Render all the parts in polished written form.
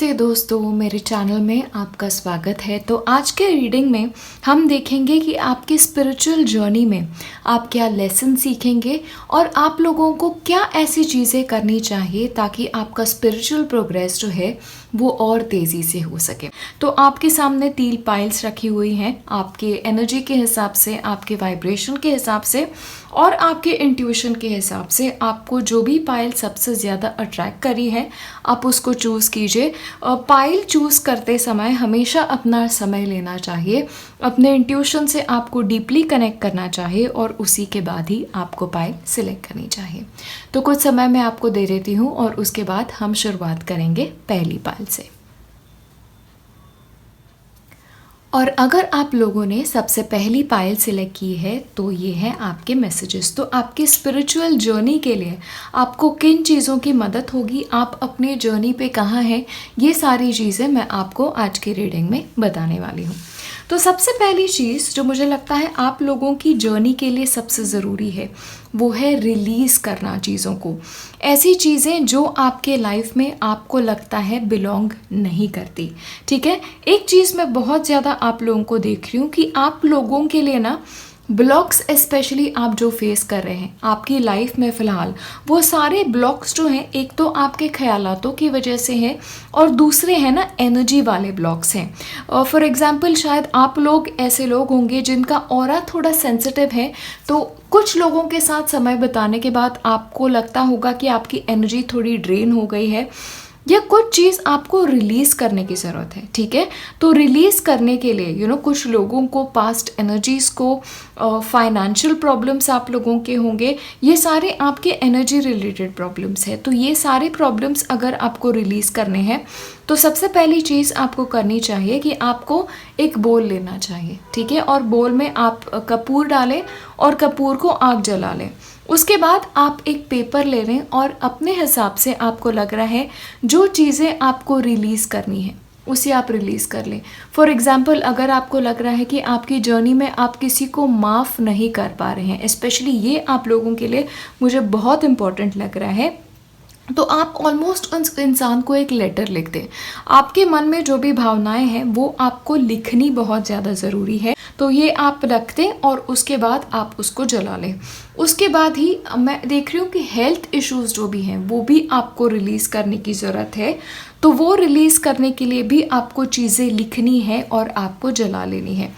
नमस्ते दोस्तों, मेरे चैनल में आपका स्वागत है। तो आज के रीडिंग में हम देखेंगे कि आपकी स्पिरिचुअल जर्नी में आप क्या लेसन सीखेंगे और आप लोगों को क्या ऐसी चीज़ें करनी चाहिए ताकि आपका स्पिरिचुअल प्रोग्रेस जो है वो और तेज़ी से हो सके। तो आपके सामने 3 पाइल्स रखी हुई हैं, आपके एनर्जी के हिसाब से, आपके वाइब्रेशन के हिसाब से और आपके इंट्यूशन के हिसाब से आपको जो भी पाइल सबसे ज़्यादा अट्रैक्ट करी है आप उसको चूज़ कीजिए। पाइल चूज़ करते समय हमेशा अपना समय लेना चाहिए, अपने इंट्यूशन से आपको डीपली कनेक्ट करना चाहिए और उसी के बाद ही आपको पाइल सिलेक्ट करनी चाहिए। तो कुछ समय मैं आपको दे देती हूँ और उसके बाद हम शुरुआत करेंगे पहली पाइल से। और अगर आप लोगों ने सबसे पहली पाइल सिलेक्ट की है तो ये है आपके मैसेजेस। तो आपके स्पिरिचुअल जर्नी के लिए आपको किन चीज़ों की मदद होगी, आप अपने जर्नी पे कहाँ हैं, ये सारी चीज़ें मैं आपको आज की रीडिंग में बताने वाली हूँ। तो सबसे पहली चीज़ जो मुझे लगता है आप लोगों की जर्नी के लिए सबसे ज़रूरी है वो है रिलीज़ करना चीज़ों को। ऐसी चीज़ें जो आपके लाइफ में आपको लगता है बिलोंग नहीं करती। ठीक है, एक चीज़ मैं बहुत ज़्यादा आप लोगों को देख रही हूँ कि आप लोगों के लिए ना ब्लॉक्स स्पेशली आप जो फेस कर रहे हैं आपकी लाइफ में फ़िलहाल, वो सारे ब्लॉक्स जो हैं एक तो आपके ख्यालातों की वजह से हैं और दूसरे हैं ना एनर्जी वाले ब्लॉक्स हैं। फॉर एग्जांपल शायद आप लोग ऐसे लोग होंगे जिनका ऑरा थोड़ा सेंसिटिव है, तो कुछ लोगों के साथ समय बिताने के बाद आपको लगता होगा कि आपकी एनर्जी थोड़ी ड्रेन हो गई है या कुछ चीज़ आपको रिलीज़ करने की ज़रूरत है। ठीक है, तो रिलीज़ करने के लिए कुछ लोगों को पास्ट एनर्जीज़ को, फाइनेंशियल प्रॉब्लम्स आप लोगों के होंगे, ये सारे आपके एनर्जी रिलेटेड प्रॉब्लम्स है। तो ये सारे प्रॉब्लम्स अगर आपको रिलीज़ करने हैं तो सबसे पहली चीज़ आपको करनी चाहिए कि आपको एक बोल लेना चाहिए। ठीक है, और बोल में आप कपूर डालें और कपूर को आग जला लें। उसके बाद आप एक पेपर ले लें और अपने हिसाब से आपको लग रहा है जो चीज़ें आपको रिलीज़ करनी है उसे आप रिलीज़ कर लें। फॉर एग्ज़ाम्पल अगर आपको लग रहा है कि आपकी जर्नी में आप किसी को माफ़ नहीं कर पा रहे हैं, स्पेशली ये आप लोगों के लिए मुझे बहुत इम्पॉर्टेंट लग रहा है, तो आप ऑलमोस्ट उस इंसान को एक लेटर लिख दें। आपके मन में जो भी भावनाएं हैं वो आपको लिखनी बहुत ज़्यादा ज़रूरी है। तो ये आप रख दें और उसके बाद आप उसको जला लें। उसके बाद ही मैं देख रही हूँ कि हेल्थ इश्यूज़ जो भी हैं वो भी आपको रिलीज़ करने की ज़रूरत है। तो वो रिलीज़ करने के लिए भी आपको चीज़ें लिखनी है और आपको जला लेनी है।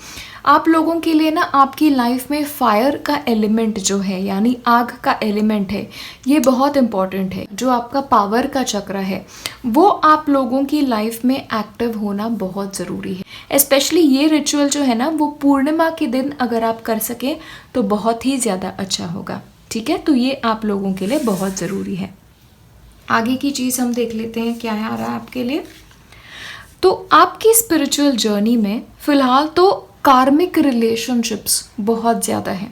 आप लोगों के लिए ना आपकी लाइफ में फायर का एलिमेंट जो है यानी आग का एलिमेंट है ये बहुत इम्पॉर्टेंट है। जो आपका पावर का चक्र है वो आप लोगों की लाइफ में एक्टिव होना बहुत ज़रूरी है। स्पेशली ये रिचुअल जो है ना वो पूर्णिमा के दिन अगर आप कर सकें तो बहुत ही ज़्यादा अच्छा होगा। ठीक है, तो ये आप लोगों के लिए बहुत ज़रूरी है। आगे की चीज़ हम देख लेते हैं क्या आ रहा है आपके लिए। तो आपकी स्पिरिचुअल जर्नी में फ़िलहाल तो कार्मिक रिलेशनशिप्स बहुत ज़्यादा हैं,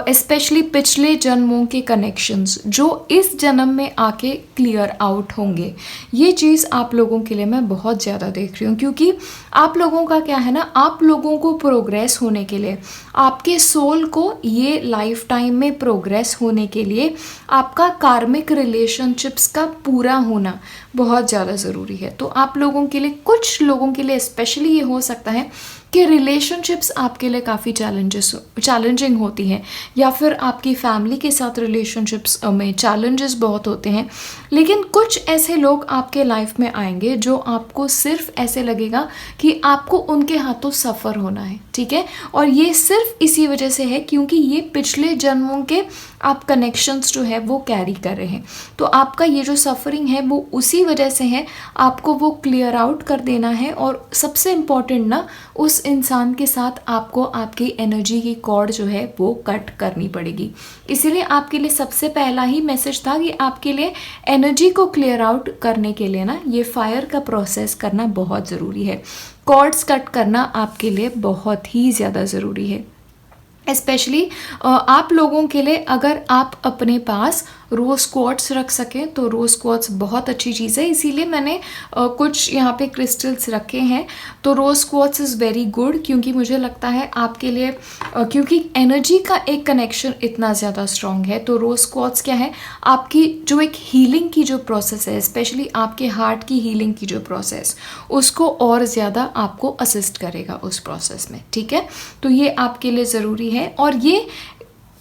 स्पेशली पिछले जन्मों के कनेक्शंस जो इस जन्म में आके क्लियर आउट होंगे। ये चीज़ आप लोगों के लिए मैं बहुत ज़्यादा देख रही हूँ, क्योंकि आप लोगों का क्या है ना, आप लोगों को प्रोग्रेस होने के लिए, आपके सोल को ये लाइफ टाइम में प्रोग्रेस होने के लिए आपका कार्मिक रिलेशनशिप्स का पूरा होना बहुत ज़्यादा ज़रूरी है। तो आप लोगों के लिए, कुछ लोगों के लिए स्पेशली ये हो सकता है कि रिलेशनशिप्स आपके लिए काफ़ी चैलेंजिंग होती हैं या फिर आपकी फैमिली के साथ रिलेशनशिप्स में चैलेंजेस बहुत होते हैं। लेकिन कुछ ऐसे लोग आपके लाइफ में आएंगे जो आपको सिर्फ ऐसे लगेगा कि आपको उनके हाथों सफ़र होना है। ठीक है, और ये सिर्फ इसी वजह से है क्योंकि ये पिछले जन्मों के आप कनेक्शंस जो है वो कैरी कर रहे हैं। तो आपका ये जो सफ़रिंग है वो उसी वजह से है, आपको वो क्लियर आउट कर देना है। और सबसे इम्पॉर्टेंट ना, उस इंसान के साथ आपको आपकी एनर्जी की कॉर्ड जो है वो कट करनी पड़ेगी। इसीलिए आपके लिए सबसे पहला ही मैसेज था कि आपके लिए एनर्जी को क्लियर आउट करने के लिए ना ये फायर का प्रोसेस करना बहुत ज़रूरी है। कॉर्ड्स कट करना आपके लिए बहुत ही ज़्यादा ज़रूरी है। स्पेशली आप लोगों के लिए अगर आप अपने पास रोज़ क्वार्ट्स रख सकें तो रोज़ क्वार्ट्स बहुत अच्छी चीज़ है, इसीलिए मैंने कुछ यहाँ पे क्रिस्टल्स रखे हैं। तो rose quartz is very good, क्योंकि मुझे लगता है आपके लिए क्योंकि एनर्जी का एक कनेक्शन इतना ज़्यादा स्ट्रॉन्ग है, तो रोज़ क्वार्ट्स क्या है, आपकी जो एक हीलिंग की जो प्रोसेस है, स्पेशली आपके हार्ट की हीलिंग की जो प्रोसेस, उसको और ज़्यादा आपको असिस्ट करेगा उस प्रोसेस में, ठीक है। तो ये आपके लिए ज़रूरी है। और ये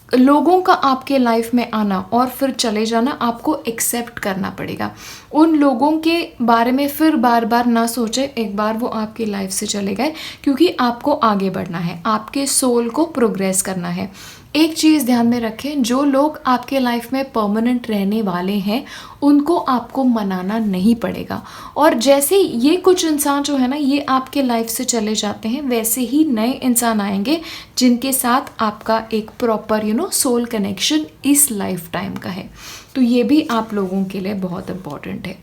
लोगों का आपके लाइफ में आना और फिर चले जाना आपको एक्सेप्ट करना पड़ेगा। उन लोगों के बारे में फिर बार बार ना सोचें, एक बार वो आपकी लाइफ से चले गए, क्योंकि आपको आगे बढ़ना है, आपके सोल को प्रोग्रेस करना है। एक चीज़ ध्यान में रखें, जो लोग आपके लाइफ में परमानेंट रहने वाले हैं उनको आपको मनाना नहीं पड़ेगा। और जैसे ये कुछ इंसान जो है ना, ये आपके लाइफ से चले जाते हैं, वैसे ही नए इंसान आएंगे जिनके साथ आपका एक प्रॉपर सोल कनेक्शन इस लाइफ टाइम का है। तो ये भी आप लोगों के लिए बहुत इम्पॉर्टेंट है।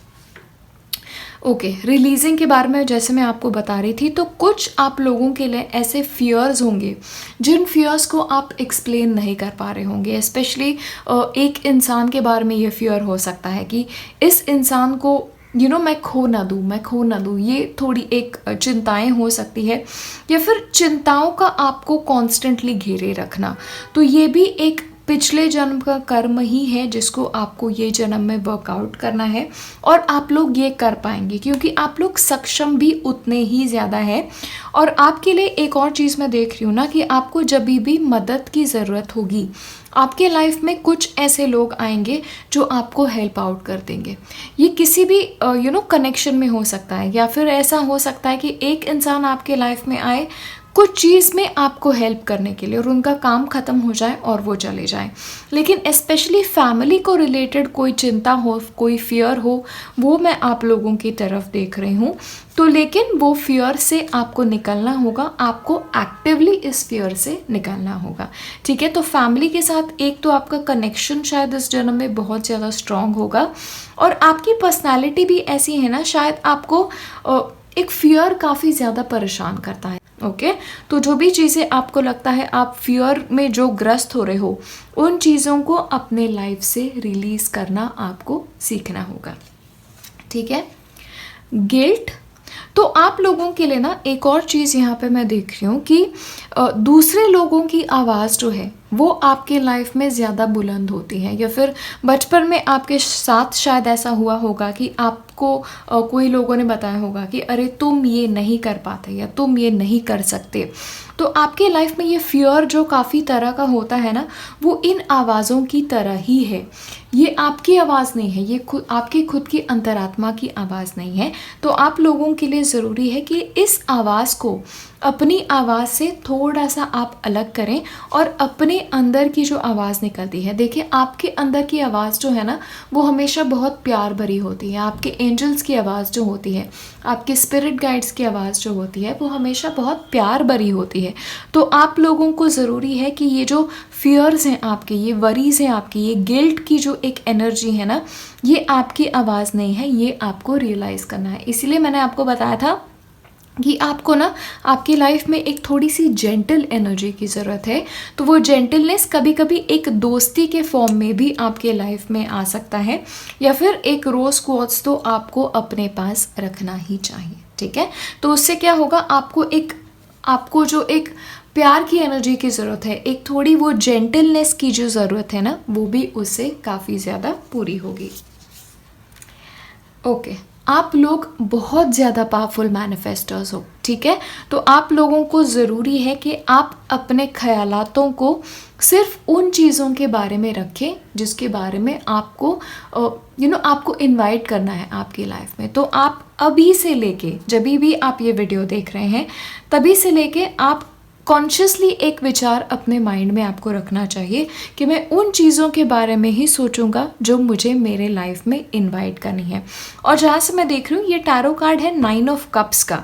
ओके, रिलीजिंग के बारे में जैसे मैं आपको बता रही थी, तो कुछ आप लोगों के लिए ऐसे फियर्स होंगे जिन फियर्स को आप एक्सप्लेन नहीं कर पा रहे होंगे। स्पेशली एक इंसान के बारे में ये फियर हो सकता है कि इस इंसान को मैं खो ना दूँ, ये थोड़ी एक चिंताएं हो सकती है, या फिर चिंताओं का आपको कॉन्स्टेंटली घेरे रखना। तो ये भी एक पिछले जन्म का कर्म ही है जिसको आपको ये जन्म में वर्कआउट करना है, और आप लोग ये कर पाएंगे क्योंकि आप लोग सक्षम भी उतने ही ज़्यादा है। और आपके लिए एक और चीज़ मैं देख रही हूँ ना, कि आपको जब भी मदद की ज़रूरत होगी, आपके लाइफ में कुछ ऐसे लोग आएंगे जो आपको हेल्प आउट कर देंगे। ये किसी भी कनेक्शन में हो सकता है, या फिर ऐसा हो सकता है कि एक इंसान आपके लाइफ में आए कुछ चीज़ में आपको हेल्प करने के लिए, और उनका काम ख़त्म हो जाए और वो चले जाएं। लेकिन स्पेशली फैमिली को रिलेटेड कोई चिंता हो, कोई फियर हो, वो मैं आप लोगों की तरफ देख रही हूँ। तो लेकिन वो फियर से आपको निकलना होगा, आपको एक्टिवली इस फियर से निकलना होगा, ठीक है। तो फैमिली के साथ एक तो आपका कनेक्शन शायद इस जन्म में बहुत ज़्यादा स्ट्रॉन्ग होगा, और आपकी पर्सनैलिटी भी ऐसी है ना, शायद आपको एक फियर काफ़ी ज़्यादा परेशान करता है। ओके, तो जो भी चीज़ें आपको लगता है आप फियर में जो ग्रस्त हो रहे हो, उन चीज़ों को अपने लाइफ से रिलीज़ करना आपको सीखना होगा, ठीक है। गिल्ट, तो आप लोगों के लिए ना एक और चीज़ यहाँ पे मैं देख रही हूँ कि दूसरे लोगों की आवाज़ जो है वो आपके लाइफ में ज़्यादा बुलंद होती है, या फिर बचपन में आपके साथ शायद ऐसा हुआ होगा कि आपको कोई लोगों ने बताया होगा कि अरे तुम ये नहीं कर पाते, या तुम ये नहीं कर सकते। तो आपके लाइफ में ये फियर जो काफ़ी तरह का होता है ना, वो इन आवाज़ों की तरह ही है। ये आपकी आवाज़ नहीं है, ये आपकी खुद की अंतरात्मा की आवाज़ नहीं है। तो आप लोगों के लिए ज़रूरी है कि इस आवाज़ को अपनी आवाज़ से थोड़ा सा आप अलग करें, और अपने अंदर की जो आवाज़ निकलती है, देखिए आपके अंदर की आवाज़ जो है ना, वो हमेशा बहुत प्यार भरी होती है। आपके एंजल्स की आवाज़ जो होती है, आपके स्पिरिट गाइड्स की आवाज़ जो होती है, वो हमेशा बहुत प्यार भरी होती है। तो आप लोगों को ज़रूरी है कि ये जो फियर्स हैं आपके, ये वरीज़ हैं आपकी, ये गिल्ट की जो एक एनर्जी है ना, ये आपकी आवाज़ नहीं है, ये आपको रियलाइज़ करना है। इसीलिए मैंने आपको बताया था कि आपको ना आपकी लाइफ में एक थोड़ी सी जेंटल एनर्जी की ज़रूरत है। तो वो जेंटलनेस कभी कभी एक दोस्ती के फॉर्म में भी आपके लाइफ में आ सकता है, या फिर एक रोज़ क्वार्ट्स तो आपको अपने पास रखना ही चाहिए, ठीक है। तो उससे क्या होगा, आपको जो एक प्यार की एनर्जी की ज़रूरत है, एक थोड़ी वो जेंटलनेस की जो ज़रूरत है ना, वो भी उससे काफ़ी ज़्यादा पूरी होगी। ओके, आप लोग बहुत ज़्यादा पावरफुल मैनिफेस्टर्स हो, ठीक है। तो आप लोगों को ज़रूरी है कि आप अपने ख्यालातों को सिर्फ उन चीज़ों के बारे में रखें जिसके बारे में आपको आपको इनवाइट करना है आपकी लाइफ में। तो आप अभी से लेके, जब भी आप ये वीडियो देख रहे हैं, तभी से लेके आप कॉन्शियसली एक विचार अपने माइंड में आपको रखना चाहिए कि मैं उन चीज़ों के बारे में ही सोचूंगा जो मुझे मेरे लाइफ में इनवाइट करनी है। और जहाँ से मैं देख रही हूँ, ये टैरो कार्ड है 9 ऑफ कप्स का,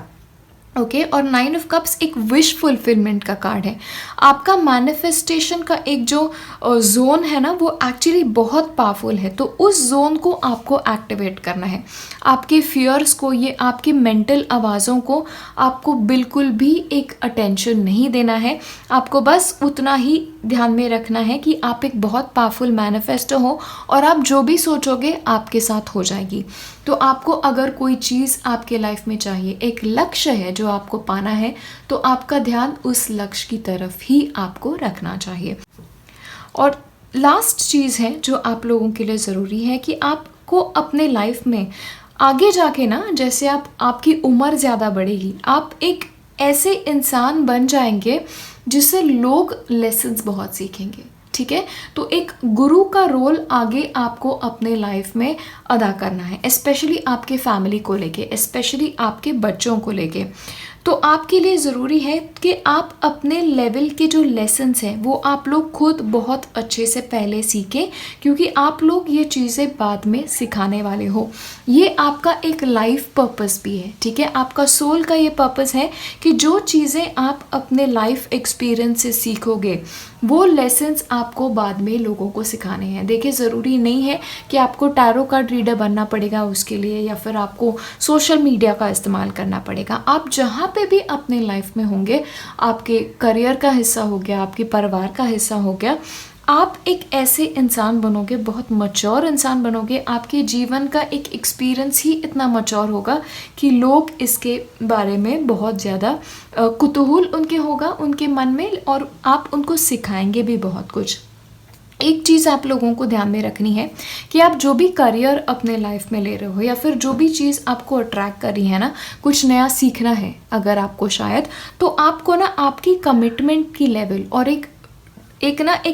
ओके। और 9 ऑफ कप्स एक विश फुलफिलमेंट का कार्ड है। आपका मैनिफेस्टेशन का एक जो जोन है ना, वो एक्चुअली बहुत पावरफुल है। तो उस जोन को आपको एक्टिवेट करना है। आपके फियर्स को, ये आपकी मेंटल आवाज़ों को आपको बिल्कुल भी एक अटेंशन नहीं देना है। आपको बस उतना ही ध्यान में रखना है कि आप एक बहुत पावरफुल मैनिफेस्टो हो और आप जो भी सोचोगे आपके साथ हो जाएगी। तो आपको अगर कोई चीज़ आपके लाइफ में चाहिए, एक लक्ष्य है जो आपको पाना है, तो आपका ध्यान उस लक्ष्य की तरफ ही आपको रखना चाहिए। और लास्ट चीज़ है जो आप लोगों के लिए ज़रूरी है कि आपको अपने लाइफ में आगे जाके ना, जैसे आपकी उम्र ज़्यादा बढ़ेगी, आप एक ऐसे इंसान बन जाएंगे जिससे लोग लेसन्स बहुत सीखेंगे। ठीक है, तो एक गुरु का रोल आगे आपको अपने लाइफ में अदा करना है, स्पेशली आपके फैमिली को लेके, स्पेशली आपके बच्चों को लेके। तो आपके लिए ज़रूरी है कि आप अपने लेवल के जो लेसन्स हैं वो आप लोग खुद बहुत अच्छे से पहले सीखें, क्योंकि आप लोग ये चीज़ें बाद में सिखाने वाले हो। ये आपका एक लाइफ पर्पस भी है। ठीक है, आपका सोल का ये पर्पस है कि जो चीज़ें आप अपने लाइफ एक्सपीरियंस से सीखोगे वो लेसन्स आपको बाद में लोगों को सिखाने हैं। देखिए, ज़रूरी नहीं है कि आपको टैरो कार्ड रीडर बनना पड़ेगा उसके लिए, या फिर आपको सोशल मीडिया का इस्तेमाल करना पड़ेगा। आप जहाँ पे भी अपने लाइफ में होंगे, आपके करियर का हिस्सा हो गया, आपके परिवार का हिस्सा हो गया, आप एक ऐसे इंसान बनोगे, बहुत मैच्योर इंसान बनोगे। आपके जीवन का एक एक्सपीरियंस ही इतना मैच्योर होगा कि लोग इसके बारे में बहुत ज़्यादा कुतूहल उनके होगा उनके मन में, और आप उनको सिखाएंगे भी बहुत कुछ। एक चीज़ आप लोगों को ध्यान में रखनी है कि आप जो भी करियर अपने लाइफ में ले रहे हो, या फिर जो भी चीज़ आपको अट्रैक्ट कर रही है ना, कुछ नया सीखना है अगर आपको शायद, तो आपको ना आपकी कमिटमेंट की लेवल और एक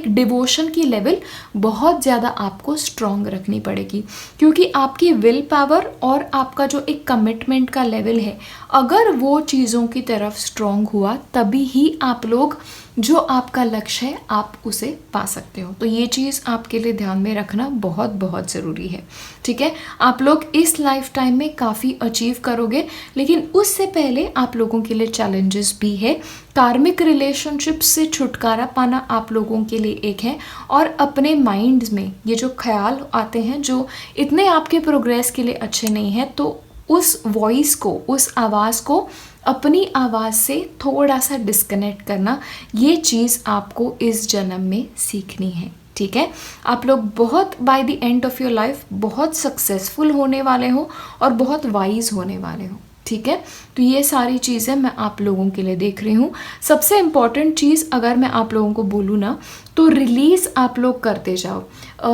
डिवोशन की लेवल बहुत ज़्यादा आपको स्ट्रॉन्ग रखनी पड़ेगी, क्योंकि आपकी विल पावर और आपका जो एक कमिटमेंट का लेवल है, अगर वो चीज़ों की तरफ स्ट्रॉन्ग हुआ तभी ही आप लोग जो आपका लक्ष्य है आप उसे पा सकते हो। तो ये चीज़ आपके लिए ध्यान में रखना बहुत बहुत ज़रूरी है। ठीक है, आप लोग इस लाइफ टाइम में काफ़ी अचीव करोगे, लेकिन उससे पहले आप लोगों के लिए चैलेंजेस भी है। कार्मिक रिलेशनशिप से छुटकारा पाना आप लोगों के लिए एक है, और अपने माइंड में ये जो ख्याल आते हैं जो इतने आपके प्रोग्रेस के लिए अच्छे नहीं हैं, तो उस वॉइस को, उस आवाज़ को, अपनी आवाज़ से थोड़ा सा डिस्कनेक्ट करना, ये चीज़ आपको इस जन्म में सीखनी है। ठीक है, आप लोग बहुत by the end of your life बहुत सक्सेसफुल होने वाले हो और बहुत वाइज होने वाले हो। ठीक है, तो ये सारी चीज़ें मैं आप लोगों के लिए देख रही हूँ। सबसे इम्पॉर्टेंट चीज़ अगर मैं आप लोगों को बोलूँ ना, तो रिलीज़ आप लोग करते जाओ।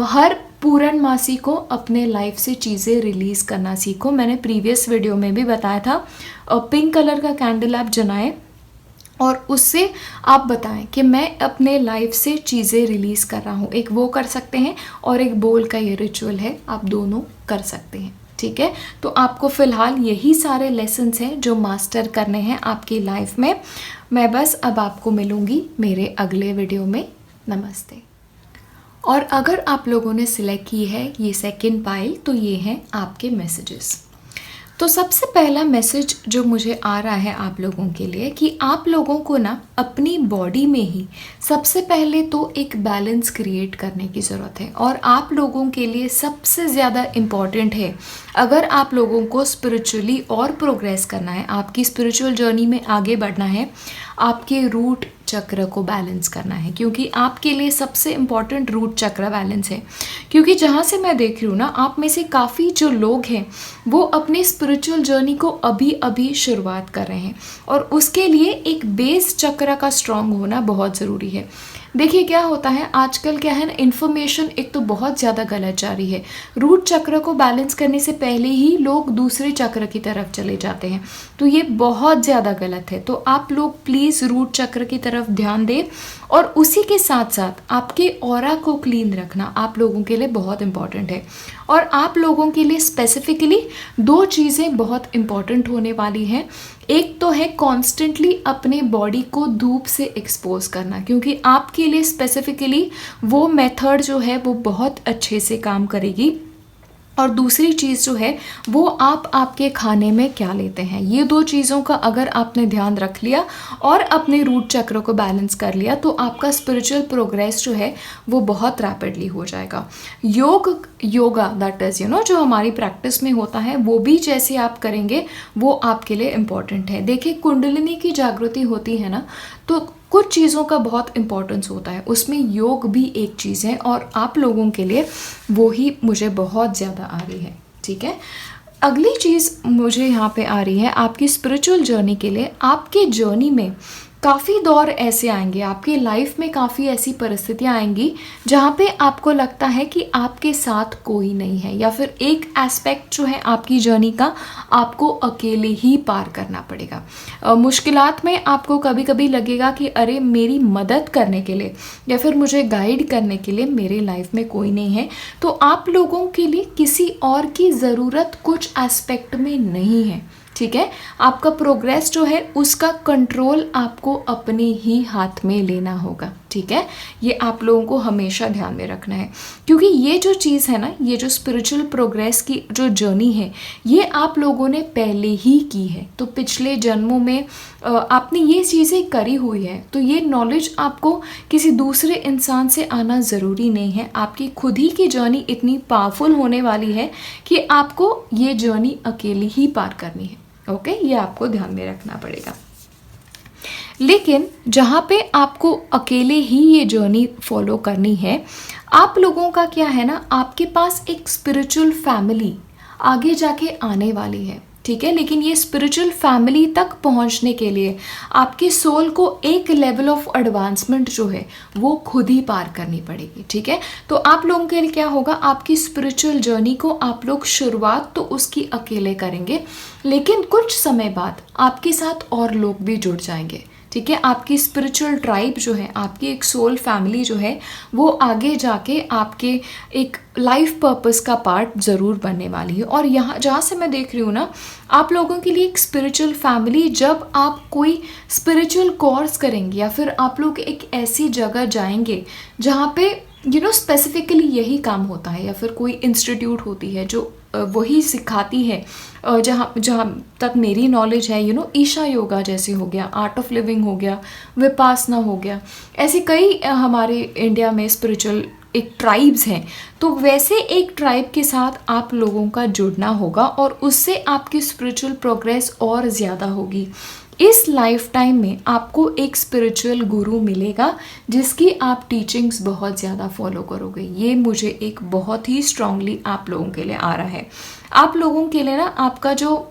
हर पूर्णमासी को अपने लाइफ से चीज़ें रिलीज़ करना सीखो। मैंने प्रीवियस वीडियो में भी बताया था, पिंक कलर का कैंडल आप जलाएं और उससे आप बताएं कि मैं अपने लाइफ से चीज़ें रिलीज़ कर रहा हूँ। एक वो कर सकते हैं, और एक बोल का ये रिचुअल है, आप दोनों कर सकते हैं। ठीक है, तो आपको फ़िलहाल यही सारे लेसन्स हैं जो मास्टर करने हैं आपकी लाइफ में। मैं बस अब आपको मिलूँगी मेरे अगले वीडियो में। नमस्ते। और अगर आप लोगों ने सिलेक्ट की है ये सेकंड पाइल, तो ये हैं आपके मैसेजेस। तो सबसे पहला मैसेज जो मुझे आ रहा है आप लोगों के लिए, कि आप लोगों को ना अपनी बॉडी में ही सबसे पहले तो एक बैलेंस क्रिएट करने की ज़रूरत है। और आप लोगों के लिए सबसे ज़्यादा इम्पॉर्टेंट है, अगर आप लोगों को स्पिरिचुअली और प्रोग्रेस करना है, आपकी स्पिरिचुअल जर्नी में आगे बढ़ना है, आपके रूट चक्र को बैलेंस करना है। क्योंकि आपके लिए सबसे इम्पॉर्टेंट रूट चक्र बैलेंस है। क्योंकि जहाँ से मैं देख रही हूँ ना, आप में से काफ़ी जो लोग हैं वो अपने स्पिरिचुअल जर्नी को अभी अभी शुरुआत कर रहे हैं, और उसके लिए एक बेस चक्र का स्ट्रॉन्ग होना बहुत ज़रूरी है। देखिए क्या होता है आजकल, क्या है ना, इन्फॉर्मेशन एक तो बहुत ज़्यादा गलत जा रही है। रूट चक्र को बैलेंस करने से पहले ही लोग दूसरे चक्र की तरफ चले जाते हैं, तो ये बहुत ज़्यादा गलत है। तो आप लोग प्लीज़ रूट चक्र की तरफ ध्यान दें, और उसी के साथ साथ आपके ऑरा को क्लीन रखना आप लोगों के लिए बहुत इम्पॉर्टेंट है। और आप लोगों के लिए स्पेसिफिकली दो चीज़ें बहुत इम्पॉर्टेंट होने वाली हैं। एक तो है कॉन्स्टेंटली अपने बॉडी को धूप से एक्सपोज करना, क्योंकि आपके लिए स्पेसिफिकली वो मेथड जो है वो बहुत अच्छे से काम करेगी। और दूसरी चीज़ जो है वो आप आपके खाने में क्या लेते हैं, ये दो चीज़ों का अगर आपने ध्यान रख लिया और अपने रूट चक्र को बैलेंस कर लिया, तो आपका स्पिरिचुअल प्रोग्रेस जो है वो बहुत रैपिडली हो जाएगा। योगा दैट इज़ जो हमारी प्रैक्टिस में होता है, वो भी जैसे आप करेंगे वो आपके लिए इम्पॉर्टेंट है। देखिए कुंडलिनी की जागृति होती है ना, तो कुछ चीज़ों का बहुत इम्पोर्टेंस होता है, उसमें योग भी एक चीज़ है और आप लोगों के लिए वो ही मुझे बहुत ज़्यादा आ रही है। ठीक है, अगली चीज़ मुझे यहाँ पे आ रही है आपकी स्पिरिचुअल जर्नी के लिए। आपके जर्नी में काफ़ी दौर ऐसे आएंगे, आपकी लाइफ में काफ़ी ऐसी परिस्थितियाँ आएंगी जहाँ पे आपको लगता है कि आपके साथ कोई नहीं है, या फिर एक एस्पेक्ट जो है आपकी जर्नी का आपको अकेले ही पार करना पड़ेगा। मुश्किलात में आपको कभी कभी लगेगा कि अरे मेरी मदद करने के लिए या फिर मुझे गाइड करने के लिए मेरे लाइफ में कोई नहीं है। तो आप लोगों के लिए किसी और की ज़रूरत कुछ एस्पेक्ट में नहीं है। ठीक है, आपका प्रोग्रेस जो है उसका कंट्रोल आपको अपने ही हाथ में लेना होगा। ठीक है, ये आप लोगों को हमेशा ध्यान में रखना है, क्योंकि ये जो चीज़ है ना, ये जो स्पिरिचुअल प्रोग्रेस की जो जर्नी है ये आप लोगों ने पहले ही की है। तो पिछले जन्मों में आपने ये चीज़ें करी हुई है, तो ये नॉलेज आपको किसी दूसरे इंसान से आना ज़रूरी नहीं है। आपकी खुद ही की जर्नी इतनी पावरफुल होने वाली है कि आपको ये जर्नी अकेली ही पार करनी है। ओके, ये आपको ध्यान में रखना पड़ेगा। लेकिन जहाँ पे आपको अकेले ही ये जर्नी फॉलो करनी है, आप लोगों का क्या है ना, आपके पास एक स्पिरिचुअल फैमिली आगे जाके आने वाली है। ठीक है, लेकिन ये स्पिरिचुअल फैमिली तक पहुंचने के लिए आपके सोल को एक लेवल ऑफ एडवांसमेंट जो है वो खुद ही पार करनी पड़ेगी। ठीक है, तो आप लोगों के लिए क्या होगा, आपकी स्पिरिचुअल जर्नी को आप लोग शुरुआत तो उसकी अकेले करेंगे, लेकिन कुछ समय बाद आपके साथ और लोग भी जुड़ जाएंगे। ठीक है, आपकी स्पिरिचुअल ट्राइब जो है, आपकी एक सोल फैमिली जो है वो आगे जाके आपके एक लाइफ पर्पस का पार्ट ज़रूर बनने वाली है। और यहाँ जहाँ से मैं देख रही हूँ ना, आप लोगों के लिए एक स्पिरिचुअल फैमिली, जब आप कोई स्पिरिचुअल कोर्स करेंगे या फिर आप लोग एक ऐसी जगह जाएंगे जहाँ पे स्पेसिफिकली यही काम होता है, या फिर कोई इंस्टीट्यूट होती है जो वही सिखाती है, जहाँ तक मेरी नॉलेज है, ईशा योगा जैसे हो गया, आर्ट ऑफ लिविंग हो गया, विपासना हो गया, ऐसे कई हमारे इंडिया में स्पिरिचुअल एक ट्राइब्स हैं। तो वैसे एक ट्राइब के साथ आप लोगों का जुड़ना होगा और उससे आपकी स्पिरिचुअल प्रोग्रेस और ज़्यादा होगी। इस लाइफ टाइम में आपको एक स्पिरिचुअल गुरु मिलेगा जिसकी आप टीचिंग्स बहुत ज़्यादा फॉलो करोगे। ये मुझे एक बहुत ही स्ट्रांगली आप लोगों के लिए आ रहा है। आप लोगों के लिए ना आपका जो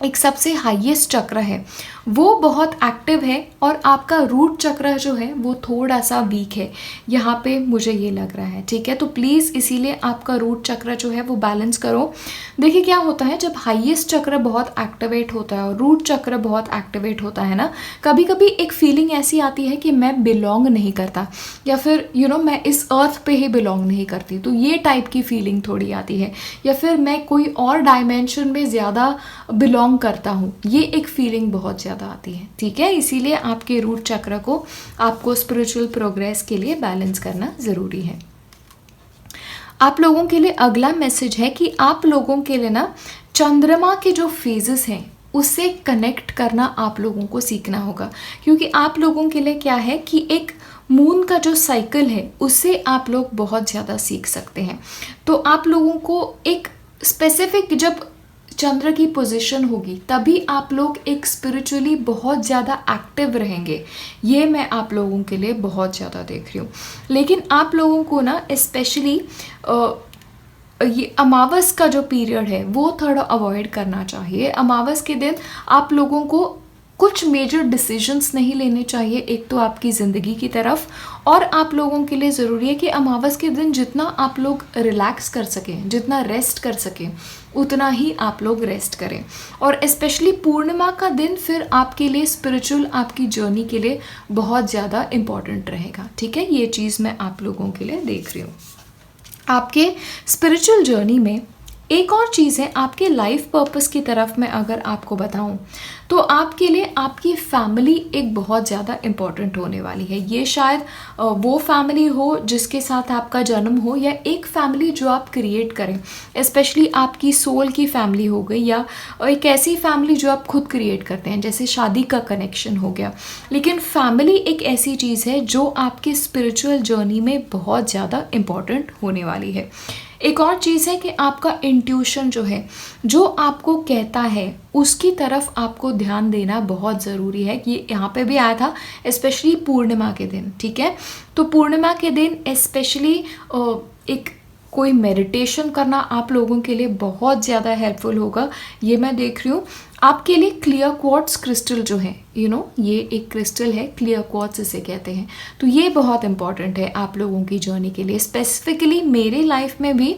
एक सबसे हाईएस्ट चक्र है वो बहुत एक्टिव है और आपका रूट चक्र जो है वो थोड़ा सा वीक है, यहाँ पे मुझे ये लग रहा है। ठीक है, तो प्लीज़ इसीलिए आपका रूट चक्र जो है वो बैलेंस करो। देखिए क्या होता है, जब हाईएस्ट चक्र बहुत एक्टिवेट होता है और रूट चक्र बहुत एक्टिवेट होता है ना, कभी कभी एक फीलिंग ऐसी आती है कि मैं बिलोंग नहीं करता, या फिर मैं इस अर्थ पे ही बिलोंग नहीं करती, तो ये टाइप की फीलिंग थोड़ी आती है, या फिर मैं कोई और डायमेंशन में ज़्यादा बिलोंग करता हूँ, ये एक फीलिंग बहुत ज़्यादा आती है। ठीक है, इसीलिए आपके रूट चक्र को आपको स्पिरिचुअल प्रोग्रेस के लिए बैलेंस करना ज़रूरी है। आप लोगों के लिए अगला मैसेज है कि आप लोगों के लिए ना चंद्रमा के जो फेजेस हैं उससे कनेक्ट करना आप लोगों को सीखना होगा, क्योंकि आप लोगों के लिए क्या है कि एक मून का जो साइकिल है उससे आप लोग बहुत ज़्यादा सीख सकते हैं। तो आप लोगों को एक स्पेसिफिक जब चंद्र की पोजीशन होगी तभी आप लोग एक स्पिरिचुअली बहुत ज़्यादा एक्टिव रहेंगे, ये मैं आप लोगों के लिए बहुत ज़्यादा देख रही हूँ। लेकिन आप लोगों को ना स्पेशली ये अमावस का जो पीरियड है वो थोड़ा अवॉइड करना चाहिए। अमावस के दिन आप लोगों को कुछ मेजर डिसीजंस नहीं लेने चाहिए, एक तो आपकी ज़िंदगी की तरफ, और आप लोगों के लिए ज़रूरी है कि अमावस के दिन जितना आप लोग रिलैक्स कर सकें, जितना रेस्ट कर सकें, उतना ही आप लोग रेस्ट करें। और स्पेशली पूर्णिमा का दिन फिर आपके लिए स्पिरिचुअल आपकी जर्नी के लिए बहुत ज़्यादा इम्पॉर्टेंट रहेगा। ठीक है, ये चीज़ मैं आप लोगों के लिए देख रही हूँ। आपके स्पिरिचुअल जर्नी में एक और चीज़ है, आपके लाइफ पर्पस की तरफ मैं अगर आपको बताऊं तो आपके लिए आपकी फैमिली एक बहुत ज़्यादा इम्पॉर्टेंट होने वाली है। ये शायद वो फैमिली हो जिसके साथ आपका जन्म हो, या एक फैमिली जो आप क्रिएट करें, स्पेशली आपकी सोल की फैमिली हो गई, या एक ऐसी फैमिली जो आप खुद क्रिएट करते हैं, जैसे शादी का कनेक्शन हो गया। लेकिन फैमिली एक ऐसी चीज़ है जो आपके स्पिरिचुअल जर्नी में बहुत ज़्यादा इम्पॉर्टेंट होने वाली है। एक और चीज़ है कि आपका इंट्यूशन जो है, जो आपको कहता है उसकी तरफ आपको ध्यान देना बहुत ज़रूरी है। कि यहाँ पे भी आया था स्पेशली पूर्णिमा के दिन, ठीक है। तो पूर्णिमा के दिन स्पेशली एक कोई मेडिटेशन करना आप लोगों के लिए बहुत ज़्यादा हेल्पफुल होगा। ये मैं देख रही हूँ आपके लिए क्लियर क्वार्ट्ज क्रिस्टल जो है, ये एक क्रिस्टल है, क्लियर क्वार्ट्ज इसे कहते हैं। तो ये बहुत इंपॉर्टेंट है आप लोगों की जर्नी के लिए। स्पेसिफिकली मेरे लाइफ में भी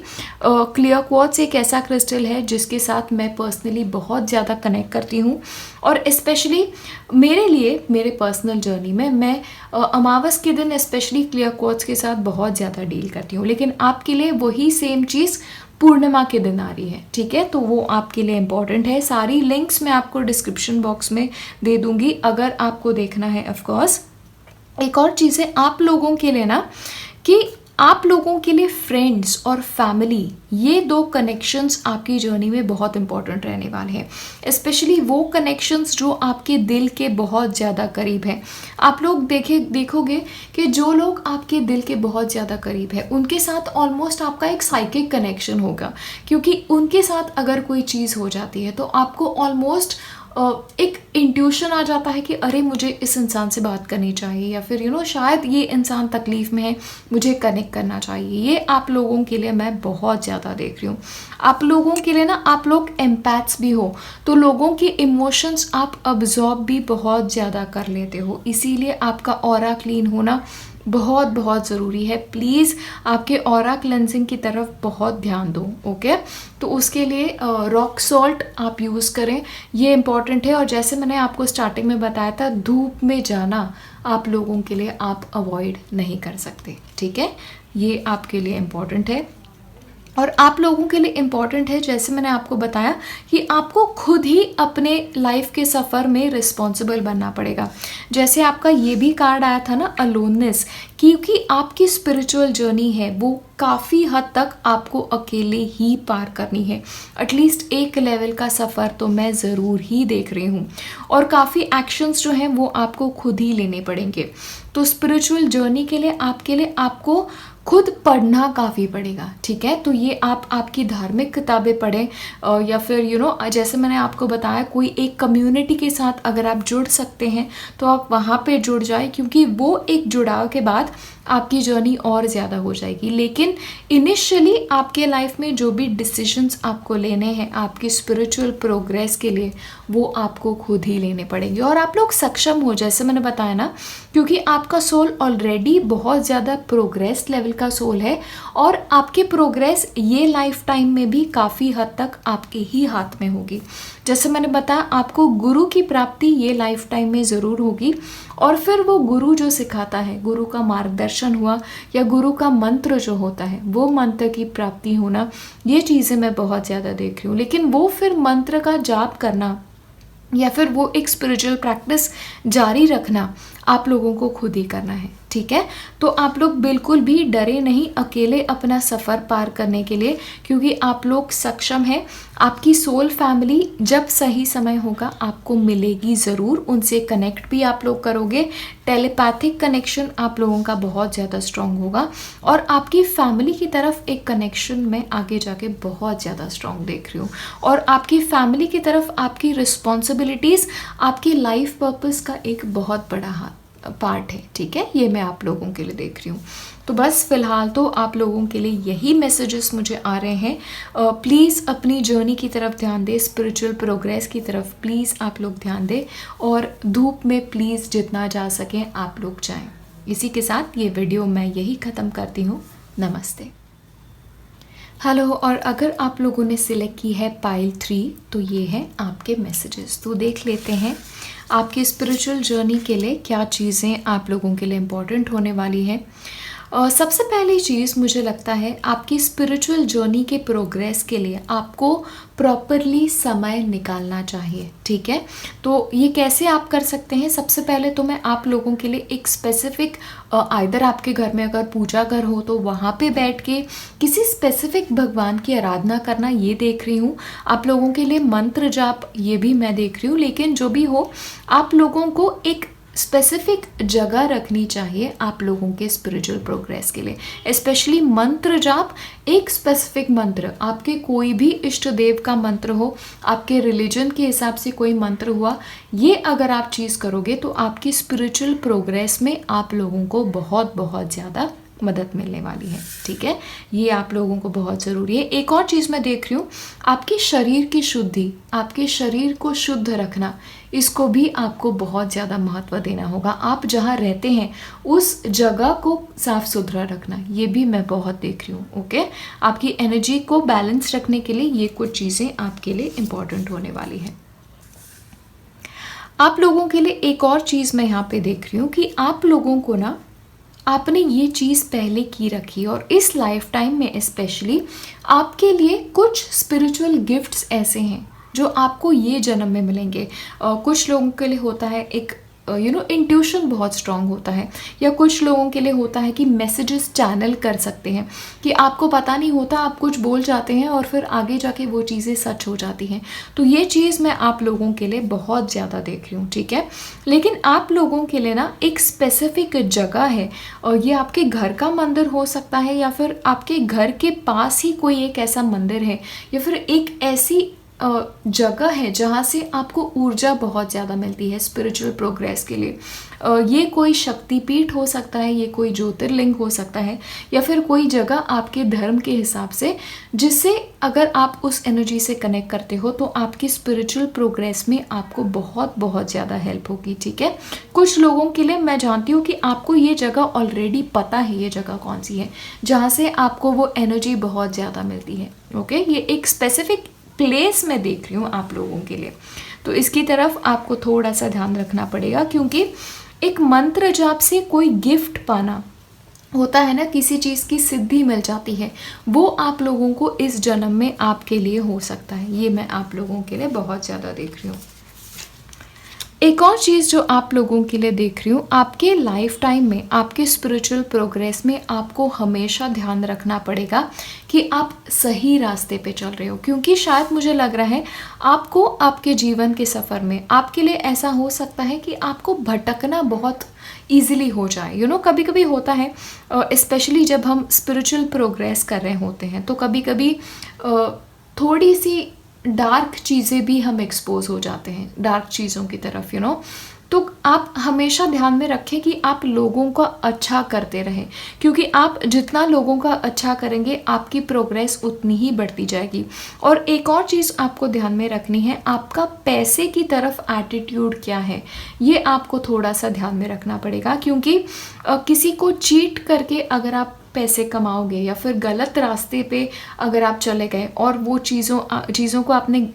क्लियर क्वार्ट्ज एक ऐसा क्रिस्टल है जिसके साथ मैं पर्सनली बहुत ज़्यादा कनेक्ट करती हूँ। और स्पेशली मेरे लिए, मेरे पर्सनल जर्नी में मैं अमावस के दिन स्पेशली क्लियर क्वार्ट्ज के साथ बहुत ज़्यादा डील करती हूँ। लेकिन आपके लिए वही सेम चीज़ पूर्णिमा के दिन आ रही है, ठीक है। तो वो आपके लिए इम्पॉर्टेंट है। सारी लिंक्स मैं आपको डिस्क्रिप्शन बॉक्स में दे दूंगी अगर आपको देखना है। ऑफ कोर्स एक और चीज़ है आप लोगों के लिए ना, कि आप लोगों के लिए फ्रेंड्स और फैमिली, ये दो कनेक्शंस आपकी जर्नी में बहुत इंपॉर्टेंट रहने वाले हैं। स्पेशली वो कनेक्शंस जो आपके दिल के बहुत ज़्यादा करीब हैं। आप लोग देखोगे कि जो लोग आपके दिल के बहुत ज़्यादा करीब है उनके साथ ऑलमोस्ट आपका एक साइकिक कनेक्शन होगा, क्योंकि उनके साथ अगर कोई चीज़ हो जाती है तो आपको ऑलमोस्ट एक इंट्यूशन आ जाता है कि अरे मुझे इस इंसान से बात करनी चाहिए, या फिर शायद ये इंसान तकलीफ़ में है, मुझे कनेक्ट करना चाहिए। ये आप लोगों के लिए मैं बहुत ज़्यादा देख रही हूँ। आप लोगों के लिए ना, आप लोग एम्पैथ्स भी हो, तो लोगों के इमोशंस आप अब्जॉर्ब भी बहुत ज़्यादा कर लेते हो। इसीलिए आपका ऑरा क्लीन होना बहुत बहुत ज़रूरी है। प्लीज़ आपके ऑरा क्लेंजिंग की तरफ बहुत ध्यान दो, ओके। तो उसके लिए रॉक सॉल्ट आप यूज़ करें, ये इम्पॉर्टेंट है। और जैसे मैंने आपको स्टार्टिंग में बताया था, धूप में जाना आप लोगों के लिए आप अवॉइड नहीं कर सकते, ठीक है। ये आपके लिए इम्पॉर्टेंट है। और आप लोगों के लिए इम्पॉर्टेंट है, जैसे मैंने आपको बताया, कि आपको खुद ही अपने लाइफ के सफ़र में रिस्पॉन्सिबल बनना पड़ेगा। जैसे आपका ये भी कार्ड आया था ना, अलोननेस, क्योंकि आपकी स्पिरिचुअल जर्नी है वो काफ़ी हद तक आपको अकेले ही पार करनी है। एटलीस्ट एक लेवल का सफ़र तो मैं ज़रूर ही देख रही हूँ, और काफ़ी एक्शंस जो हैं वो आपको खुद ही लेने पड़ेंगे। तो स्पिरिचुअल जर्नी के लिए आपको खुद पढ़ना काफ़ी पड़ेगा, ठीक है। तो ये आप आपकी धार्मिक किताबें पढ़ें, या फिर जैसे मैंने आपको बताया, कोई एक कम्युनिटी के साथ अगर आप जुड़ सकते हैं तो आप वहाँ पे जुड़ जाए, क्योंकि वो एक जुड़ाव के बाद आपकी जर्नी और ज़्यादा हो जाएगी। लेकिन इनिशियली आपके लाइफ में जो भी डिसीजंस आपको लेने हैं आपकी स्पिरिचुअल प्रोग्रेस के लिए, वो आपको खुद ही लेने पड़ेंगे। और आप लोग सक्षम हो, जैसे मैंने बताया ना, क्योंकि आपका सोल ऑलरेडी बहुत ज़्यादा प्रोग्रेस लेवल का सोल है, और आपकी प्रोग्रेस ये लाइफ टाइम में भी काफ़ी हद तक आपके ही हाथ में होगी। जैसे मैंने बताया, आपको गुरु की प्राप्ति ये लाइफ टाइम में ज़रूर होगी, और फिर वो गुरु जो सिखाता है, गुरु का मार्गदर्शन हुआ, या गुरु का मंत्र जो होता है, वो मंत्र की प्राप्ति होना, ये चीज़ें मैं बहुत ज़्यादा देख रही हूँ। लेकिन वो फिर मंत्र का जाप करना, या फिर वो एक स्पिरिचुअल प्रैक्टिस जारी रखना, आप लोगों को खुद ही करना है, ठीक है। तो आप लोग बिल्कुल भी डरे नहीं अकेले अपना सफ़र पार करने के लिए, क्योंकि आप लोग सक्षम हैं। आपकी सोल फैमिली जब सही समय होगा आपको मिलेगी ज़रूर, उनसे कनेक्ट भी आप लोग करोगे। टेलीपैथिक कनेक्शन आप लोगों का बहुत ज़्यादा स्ट्रॉन्ग होगा, और आपकी फैमिली की तरफ एक कनेक्शन मैं आगे जाके बहुत ज़्यादा स्ट्रॉन्ग देख रही हूँ। और आपकी फैमिली की तरफ आपकी रिस्पॉन्सिबिलिटीज़ आपकी लाइफ पर्पस का एक बहुत बड़ा पार्ट है, ठीक है। ये मैं आप लोगों के लिए देख रही हूँ। तो बस फ़िलहाल तो आप लोगों के लिए यही मैसेजेस मुझे आ रहे हैं। प्लीज़ अपनी जर्नी की तरफ ध्यान दें, स्पिरिचुअल प्रोग्रेस की तरफ प्लीज़ आप लोग ध्यान दें, और धूप में प्लीज़ जितना जा सकें आप लोग जाएं। इसी के साथ ये वीडियो मैं यही ख़त्म करती हूँ। नमस्ते। हेलो। और अगर आप लोगों ने सिलेक्ट की है पाइल 3, तो ये है आपके मैसेजेस। तो देख लेते हैं आपकी स्पिरिचुअल जर्नी के लिए क्या चीज़ें आप लोगों के लिए इम्पॉर्टेंट होने वाली हैं। सबसे पहली चीज़ मुझे लगता है, आपकी स्पिरिचुअल जर्नी के प्रोग्रेस के लिए आपको प्रॉपरली समय निकालना चाहिए, ठीक है। तो ये कैसे आप कर सकते हैं? सबसे पहले तो मैं आप लोगों के लिए एक स्पेसिफिक, आइदर आपके घर में अगर पूजा घर हो तो वहाँ पे बैठ के किसी स्पेसिफिक भगवान की आराधना करना, ये देख रही हूँ। आप लोगों के लिए मंत्र जाप, ये भी मैं देख रही हूँ। लेकिन जो भी हो, आप लोगों को एक स्पेसिफिक जगह रखनी चाहिए आप लोगों के स्पिरिचुअल प्रोग्रेस के लिए। स्पेशली मंत्र जाप, एक स्पेसिफिक मंत्र, आपके कोई भी इष्ट देव का मंत्र हो, आपके रिलीजन के हिसाब से कोई मंत्र हुआ, ये अगर आप चीज़ करोगे तो आपकी स्पिरिचुअल प्रोग्रेस में आप लोगों को बहुत बहुत ज़्यादा मदद मिलने वाली है। ठीक है, ये आप लोगों को बहुत ज़रूरी है। एक और चीज़ मैं देख रही हूँ, आपके शरीर की शुद्धि, आपके शरीर को शुद्ध रखना, इसको भी आपको बहुत ज़्यादा महत्व देना होगा। आप जहाँ रहते हैं उस जगह को साफ सुथरा रखना, ये भी मैं बहुत देख रही हूँ। ओके, आपकी एनर्जी को बैलेंस रखने के लिए ये कुछ चीज़ें आपके लिए इम्पॉर्टेंट होने वाली है। आप लोगों के लिए एक और चीज़ मैं यहाँ पे देख रही हूँ कि आप लोगों को ना, आपने ये चीज़ पहले की रखी और इस लाइफ टाइम में स्पेशली आपके लिए कुछ स्पिरिचुअल गिफ्ट्स ऐसे हैं जो आपको ये जन्म में मिलेंगे। कुछ लोगों के लिए होता है एक इंट्यूशन बहुत स्ट्रांग होता है, या कुछ लोगों के लिए होता है कि मैसेजेस चैनल कर सकते हैं, कि आपको पता नहीं होता, आप कुछ बोल जाते हैं और फिर आगे जाके वो चीज़ें सच हो जाती हैं। तो ये चीज़ मैं आप लोगों के लिए बहुत ज़्यादा देख रही हूँ। ठीक है, लेकिन आप लोगों के लिए ना एक स्पेसिफिक जगह है, और ये आपके घर का मंदिर हो सकता है, या फिर आपके घर के पास ही कोई एक ऐसा मंदिर है, या फिर एक ऐसी जगह है जहाँ से आपको ऊर्जा बहुत ज़्यादा मिलती है स्पिरिचुअल प्रोग्रेस के लिए। ये कोई शक्तिपीठ हो सकता है, ये कोई ज्योतिर्लिंग हो सकता है, या फिर कोई जगह आपके धर्म के हिसाब से, जिससे अगर आप उस एनर्जी से कनेक्ट करते हो तो आपकी स्पिरिचुअल प्रोग्रेस में आपको बहुत बहुत ज़्यादा हेल्प होगी। ठीक है, कुछ लोगों के लिए मैं जानती हूँ कि आपको ये जगह ऑलरेडी पता है, ये जगह कौन सी है जहाँ से आपको वो एनर्जी बहुत ज़्यादा मिलती है। ओके, ये एक स्पेसिफिक प्लेस में देख रही हूँ आप लोगों के लिए, तो इसकी तरफ आपको थोड़ा सा ध्यान रखना पड़ेगा, क्योंकि एक मंत्र जाप से कोई गिफ्ट पाना होता है ना, किसी चीज़ की सिद्धि मिल जाती है, वो आप लोगों को इस जन्म में आपके लिए हो सकता है। ये मैं आप लोगों के लिए बहुत ज़्यादा देख रही हूँ। एक और चीज़ जो आप लोगों के लिए देख रही हूँ, आपके लाइफ टाइम में, आपके स्पिरिचुअल प्रोग्रेस में आपको हमेशा ध्यान रखना पड़ेगा कि आप सही रास्ते पे चल रहे हो, क्योंकि शायद मुझे लग रहा है आपको आपके जीवन के सफ़र में आपके लिए ऐसा हो सकता है कि आपको भटकना बहुत ईजिली हो जाए। कभी कभी होता है, स्पेशली जब हम स्पिरिचुअल प्रोग्रेस कर रहे होते हैं, तो कभी कभी थोड़ी सी डार्क चीज़ें भी हम एक्सपोज हो जाते हैं, डार्क चीज़ों की तरफ। तो आप हमेशा ध्यान में रखें कि आप लोगों का अच्छा करते रहें, क्योंकि आप जितना लोगों का अच्छा करेंगे आपकी प्रोग्रेस उतनी ही बढ़ती जाएगी। और एक और चीज़ आपको ध्यान में रखनी है, आपका पैसे की तरफ एटीट्यूड क्या है, ये आपको थोड़ा सा ध्यान में रखना पड़ेगा, क्योंकि किसी को चीट करके अगर आप पैसे कमाओगे, या फिर गलत रास्ते पे अगर आप चले गए और वो चीज़ों को आपने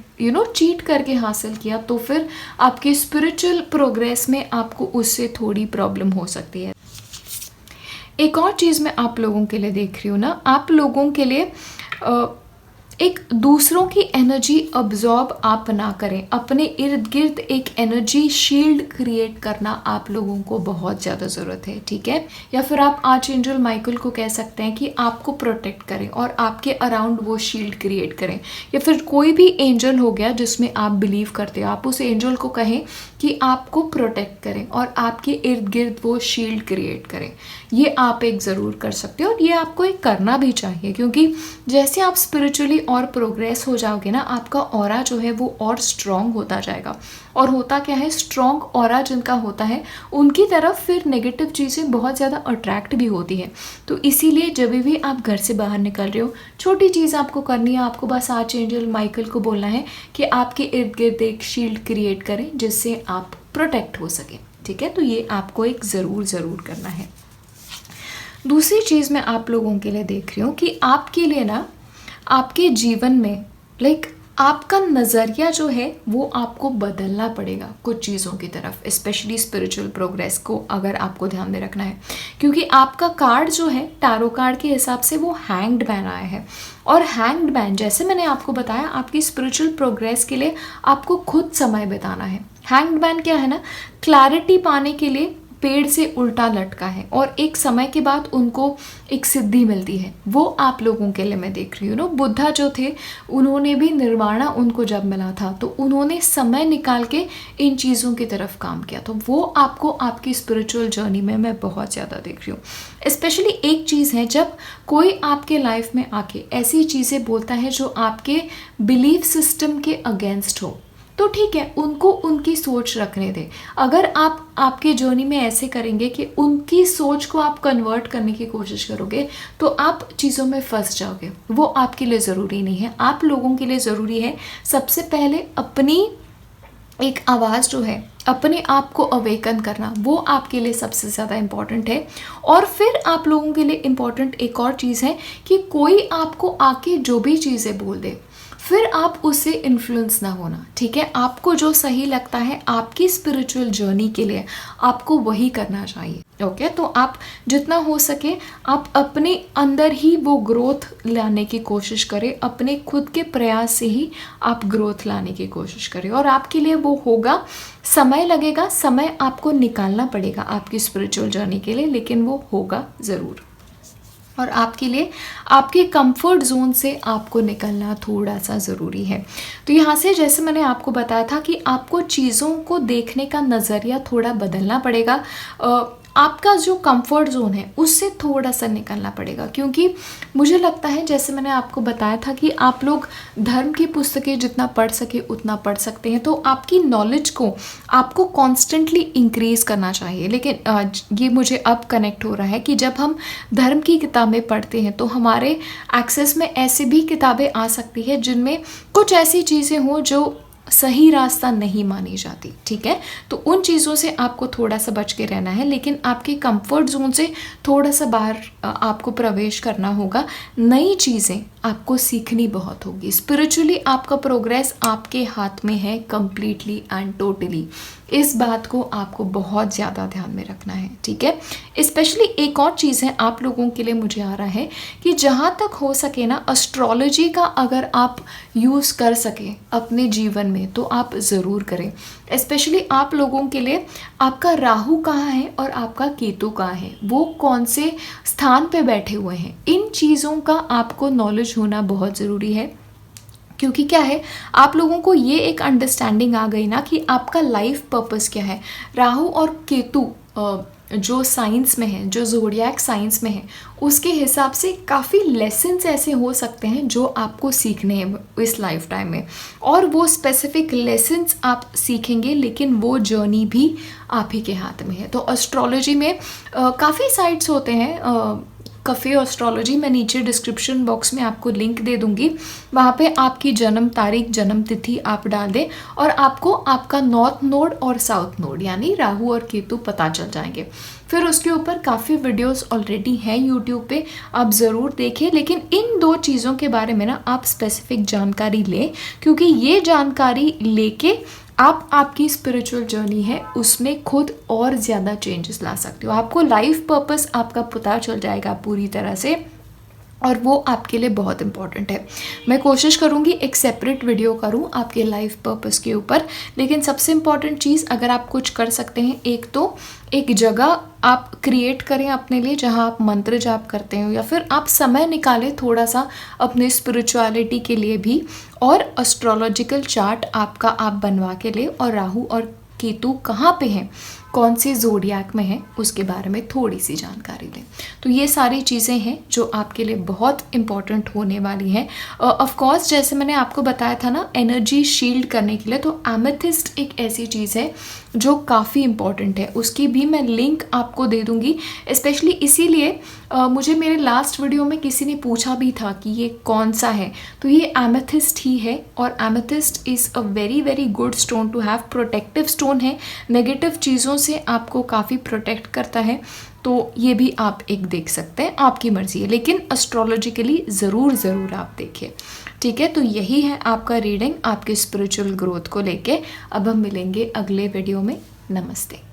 चीट करके हासिल किया, तो फिर आपके स्पिरिचुअल प्रोग्रेस में आपको उससे थोड़ी प्रॉब्लम हो सकती है। एक और चीज़ मैं आप लोगों के लिए देख रही हूँ ना, आप लोगों के लिए एक दूसरों की एनर्जी अब्जॉर्ब आप ना करें, अपने इर्द गिर्द एक एनर्जी शील्ड क्रिएट करना आप लोगों को बहुत ज़्यादा ज़रूरत है। ठीक है, या फिर आप आर्च एंजल माइकल को कह सकते हैं कि आपको प्रोटेक्ट करें और आपके अराउंड वो शील्ड क्रिएट करें, या फिर कोई भी एंजल हो गया जिसमें आप बिलीव करते हो, आप उस एंजल को कहें कि आपको प्रोटेक्ट करें और आपके इर्द गिर्द वो शील्ड क्रिएट करें। ये आप एक ज़रूर कर सकते हो, और ये आपको एक करना भी चाहिए, क्योंकि जैसे आप स्पिरिचुअली और प्रोग्रेस हो जाओगे ना, आपका ऑरा जो है वो और स्ट्रॉन्ग होता जाएगा। और होता क्या है, स्ट्रॉन्ग ऑरा जिनका होता है उनकी तरफ फिर नेगेटिव चीज़ें बहुत ज़्यादा अट्रैक्ट भी होती है। तो इसीलिए जब भी आप घर से बाहर निकल रहे हो, छोटी चीज़ आपको करनी है, आपको बस आर्च एंजल माइकल को बोलना है कि आपके इर्द गिर्द एक शील्ड क्रिएट करें जिससे आप प्रोटेक्ट हो सकें। ठीक है, तो ये आपको एक ज़रूर करना है। दूसरी चीज़ मैं आप लोगों के लिए देख रही हूँ कि आपके लिए ना, आपके जीवन में आपका नज़रिया जो है वो आपको बदलना पड़ेगा कुछ चीज़ों की तरफ, स्पेशली स्पिरिचुअल प्रोग्रेस को अगर आपको ध्यान में रखना है, क्योंकि आपका कार्ड जो है टैरो कार्ड के हिसाब से वो हैंग्ड मैन आया है। और हैंग्ड मैन, जैसे मैंने आपको बताया, आपकी स्पिरिचुअल प्रोग्रेस के लिए आपको खुद समय बिताना है। हैंग्ड मैन क्या है ना, क्लैरिटी पाने के लिए पेड़ से उल्टा लटका है और एक समय के बाद उनको एक सिद्धि मिलती है, वो आप लोगों के लिए मैं देख रही हूँ। बुद्धा जो थे उन्होंने भी निर्वाणा उनको जब मिला था तो उन्होंने समय निकाल के इन चीज़ों की तरफ काम किया, तो वो आपको आपकी स्पिरिचुअल जर्नी में मैं बहुत ज़्यादा देख रही हूँ। स्पेशली एक चीज़ है, जब कोई आपके लाइफ में आके ऐसी चीज़ें बोलता है जो आपके बिलीफ सिस्टम के अगेंस्ट हो, तो ठीक है, उनको उनकी सोच रखने दें। अगर आप आपके जर्नी में ऐसे करेंगे कि उनकी सोच को आप कन्वर्ट करने की कोशिश करोगे तो आप चीज़ों में फंस जाओगे। वो आपके लिए ज़रूरी नहीं है। आप लोगों के लिए ज़रूरी है सबसे पहले अपनी एक आवाज़ जो है, अपने आप को अवेकन करना, वो आपके लिए सबसे ज़्यादा इम्पॉर्टेंट है। और फिर आप लोगों के लिए इम्पॉर्टेंट एक और चीज़ है कि कोई आपको आके जो भी चीज़ें बोल दे, फिर आप उससे इन्फ्लुएंस ना होना, ठीक है। आपको जो सही लगता है आपकी स्पिरिचुअल जर्नी के लिए, आपको वही करना चाहिए, ओके। तो आप जितना हो सके आप अपने अंदर ही वो ग्रोथ लाने की कोशिश करें, अपने खुद के प्रयास से ही आप ग्रोथ लाने की कोशिश करें, और आपके लिए वो होगा। समय लगेगा, समय आपको निकालना पड़ेगा आपकी स्पिरिचुअल जर्नी के लिए, लेकिन वो होगा ज़रूर। और आपके लिए आपके कंफर्ट जोन से आपको निकलना थोड़ा सा ज़रूरी है। तो यहाँ से जैसे मैंने आपको बताया था कि आपको चीज़ों को देखने का नज़रिया थोड़ा बदलना पड़ेगा। आपका जो कंफर्ट जोन है उससे थोड़ा सा निकलना पड़ेगा, क्योंकि मुझे लगता है, जैसे मैंने आपको बताया था कि आप लोग धर्म की पुस्तकें जितना पढ़ सके उतना पढ़ सकते हैं, तो आपकी नॉलेज को आपको कॉन्स्टेंटली इंक्रीज़ करना चाहिए। लेकिन ये मुझे अब कनेक्ट हो रहा है कि जब हम धर्म की किताबें पढ़ते हैं तो हमारे एक्सेस में ऐसी भी किताबें आ सकती है जिनमें कुछ ऐसी चीज़ें हों जो सही रास्ता नहीं मानी जाती, ठीक है। तो उन चीज़ों से आपको थोड़ा सा बच के रहना है, लेकिन आपके कंफर्ट जोन से थोड़ा सा बाहर आपको प्रवेश करना होगा। नई चीज़ें आपको सीखनी बहुत होगी। स्पिरिचुअली आपका प्रोग्रेस आपके हाथ में है कंप्लीटली एंड टोटली। इस बात को आपको बहुत ज़्यादा ध्यान में रखना है, ठीक है। स्पेशली एक और चीज़ है आप लोगों के लिए मुझे आ रहा है कि जहाँ तक हो सके ना, एस्ट्रोलॉजी का अगर आप यूज़ कर सकें अपने जीवन में तो आप ज़रूर करें। स्पेशली आप लोगों के लिए आपका राहु कहाँ है और आपका केतु कहाँ है, वो कौन से स्थान पे बैठे हुए हैं, इन चीज़ों का आपको नॉलेज होना बहुत ज़रूरी है। क्योंकि क्या है, आप लोगों को ये एक अंडरस्टैंडिंग आ गई ना कि आपका लाइफ पर्पस क्या है। राहु और केतु जो साइंस में है, जो ज़ोडिएक साइंस में है, उसके हिसाब से काफ़ी लेसन्स ऐसे हो सकते हैं जो आपको सीखने हैं इस लाइफ टाइम में, और वो स्पेसिफिक लेसन्स आप सीखेंगे, लेकिन वो जर्नी भी आप ही के हाथ में है। तो एस्ट्रोलॉजी में काफ़ी साइट्स होते हैं, कफ़े एस्ट्रोलॉजी, मैं नीचे डिस्क्रिप्शन बॉक्स में आपको लिंक दे दूंगी। वहाँ पे आपकी जन्म तारीख, जन्म तिथि आप डाल दें और आपको आपका नॉर्थ नोड और साउथ नोड यानी राहु और केतु पता चल जाएंगे। फिर उसके ऊपर काफ़ी वीडियोस ऑलरेडी हैं यूट्यूब पे, आप ज़रूर देखें। लेकिन इन दो चीज़ों के बारे में ना आप स्पेसिफिक जानकारी लें, क्योंकि ये जानकारी लेके आप आपकी स्पिरिचुअल जर्नी है उसमें खुद और ज़्यादा चेंजेस ला सकते हो। आपको लाइफ पर्पस आपका पता चल जाएगा पूरी तरह से, और वो आपके लिए बहुत इंपॉर्टेंट है। मैं कोशिश करूँगी एक सेपरेट वीडियो करूँ आपके लाइफ पर्पस के ऊपर। लेकिन सबसे इम्पॉर्टेंट चीज़, अगर आप कुछ कर सकते हैं, एक तो एक जगह आप क्रिएट करें अपने लिए जहाँ आप मंत्र जाप करते हो, या फिर आप समय निकालें थोड़ा सा अपने स्पिरिचुअलिटी के लिए भी, और एस्ट्रोलॉजिकल चार्ट आपका आप बनवा के ले, और राहु और केतु कहाँ पे हैं, कौन से ज़ोडिएक में है, उसके बारे में थोड़ी सी जानकारी लें। तो ये सारी चीज़ें हैं जो आपके लिए बहुत इम्पॉर्टेंट होने वाली हैं। ऑफ कोर्स जैसे मैंने आपको बताया था ना, एनर्जी शील्ड करने के लिए, तो एमेथिस्ट एक ऐसी चीज़ है जो काफ़ी इम्पॉर्टेंट है। उसकी भी मैं लिंक आपको दे दूँगी, स्पेशली इसीलिए मुझे मेरे लास्ट वीडियो में किसी ने पूछा भी था कि ये कौन सा है, तो ये एमेथिस्ट ही है। और amethyst is a very very good stone to have, protective stone है, नेगेटिव चीज़ों से आपको काफ़ी प्रोटेक्ट करता है। तो ये भी आप एक देख सकते हैं, आपकी मर्जी है, लेकिन एस्ट्रोलॉजिकली ज़रूर आप देखिए, ठीक है। तो यही है आपका रीडिंग आपके स्पिरिचुअल ग्रोथ को लेके। अब हम मिलेंगे अगले वीडियो में। नमस्ते।